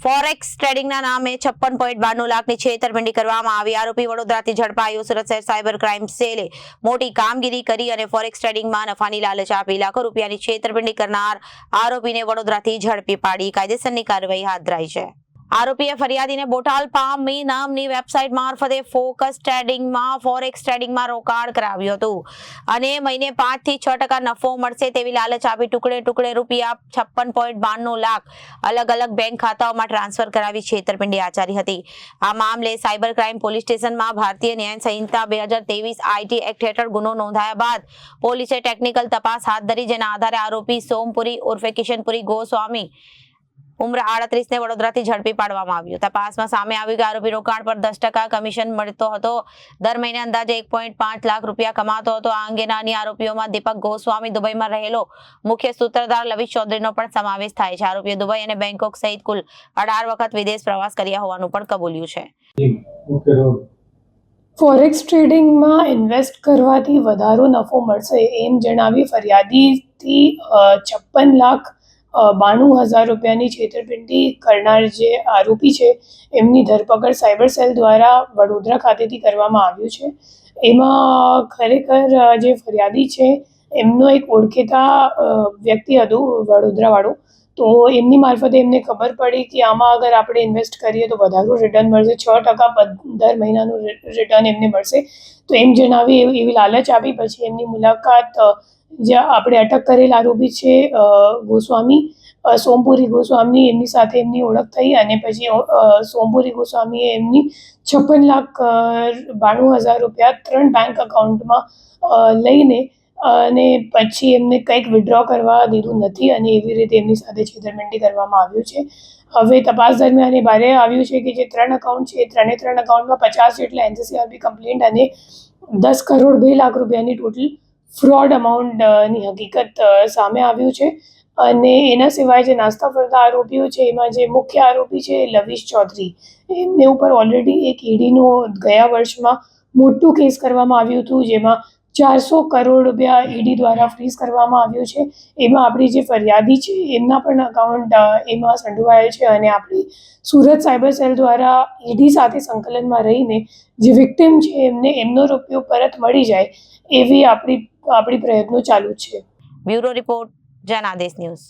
Forex ટ્રેડિંગના નામે 56.92 લાખની છેતરપિંડી કરવામાં આવી. આરોપી વડોદરાથી ઝડપાયો. સુરત શહેર સાયબર ક્રાઇમ સેલે મોટી કામગીરી કરી અને ફોરેક્સ ટ્રેડિંગમાં નફાની લાલચ આપી લાખો રૂપિયાની છેતરપિંડી કરનાર આરોપીને વડોદરાથી ઝડપી પાડી કાયદેસરની કાર્યવાહી હાથ ધરાઈ છે. આરોપીએ ફરિયાદીને બોટાલ પામી નામની વેબસાઇટ મારફતે ફોરેક્સ ટ્રેડિંગમાં રોકાણ કરાવ્યું હતું અને મહિને 5 થી 6% નફો મળશે તેવી લાલચ આપી ટુકડે રૂપિયા 56.92 લાખ અલગ અલગ બેંક ખાતાઓમાં ટ્રાન્સફર કરાવી છેતરપિંડી આચરી હતી. આ મામલે સાયબર ક્રાઇમ પોલીસ સ્ટેશનમાં ભારતીય ન્યાય સંહિતા 2023 આઈટી એક્ટ હેઠળ ગુનો નોંધાયા બાદ પોલીસે ટેકનિકલ તપાસ હાથ ધરી, જેના આધારે આરોપી સોમપુરી ઉર્ફે કિશનપુરી ગોસ્વામી ઉંમર 38 ને વડોદરાથી ઝડપી પાડવામાં આવ્યો. તપાસમાં સામે આવ્યું કે આરોપી રોકાણ પર 10% કમિશન મળતો હતો. દર મહિને અંદાજે 1.5 લાખ રૂપિયા કમાતો હતો. આ અંગેના અન્ય આરોપીઓમાં દીપક ગોસ્વામી દુબઈમાં રહેલો મુખ્ય સૂત્રધાર લવિશ ચૌધરીનો પણ સમાવેશ થાય છે. આરોપીએ દુબઈ અને બેંકોક સહિત કુલ 18 વખત વિદેશ પ્રવાસ કર્યા હોવાનું પણ કબૂલ્યું છે. ફોરેક્સ ટ્રેડિંગમાં ઇન્વેસ્ટ કરવાથી વધારો નફો મળશે એમ જણાવી ફરિયાદીથી 56,92,000 રૂપિયાની છેતરપિંડી કરનાર જે આરોપી છે એમની ધરપકડ સાયબર સેલ દ્વારા વડોદરા ખાતેથી કરવામાં આવ્યું છે. એમાં ખરેખર જે ફરિયાદી છે એમનો એક ઓળખીતા વ્યક્તિ હતું વડોદરાવાળો. તો એમની મારફતે એમને ખબર પડી કે આમાં અગર આપણે ઇન્વેસ્ટ કરીએ તો વધારે રિટર્ન મળશે, 6% દર મહિનાનું રિટર્ન એમને મળશે. તો એમ જણાવી એવી લાલચ આપી. પછી એમની મુલાકાત જે આપણે અટક કરેલ આરોપી છે ગોસ્વામી સોમપુરી ગોસ્વામી એમની સાથે એમની ઓળખ થઈ અને પછી સોમપુરી ગોસ્વામીએ એમની 56,92,000 રૂપિયા 3 બેંક અકાઉન્ટમાં લઈને અને પછી એમને કંઈક વિડ્રો કરવા દીધું નથી અને એવી રીતે એમની સાથે છેતરપિંડી કરવામાં આવ્યું છે. હવે તપાસ દરમિયાન એ બહાર આવ્યું છે કે જે 3 અકાઉન્ટ છે એ 3 અકાઉન્ટમાં 50 જેટલા NCCRB કમ્પ્લેન્ટ અને 10 કરોડ 2 લાખ રૂપિયાની ટોટલ ફ્રોડ અમાઉન્ટની હકીકત સામે આવ્યું છે. અને એના સિવાય જે નાસ્તા ફરતા આરોપીઓ છે એમાં જે મુખ્ય આરોપી છે લવિશ ચૌધરી, એમને ઉપર ઓલરેડી એક ઈડીનો ગયા વર્ષમાં મોટું કેસ કરવામાં આવ્યું હતું, જેમાં 400 કરોડ રૂપિયા ઈડી દ્વારા ફ્રીઝ કરવામાં આવ્યું છે. એમાં આપણી જે ફરિયાદી છે એમના પણ અકાઉન્ટ એમાં સંડોવાયેલ છે અને આપણી સુરત સાયબર સેલ દ્વારા ઈડી સાથે સંકલનમાં રહીને જે વિક્ટિમ છે એમને એમનો રૂપિયો પરત મળી જાય એવી આપણી પ્રયત્નો ચાલુ છે. Bureau report, Janadesh news.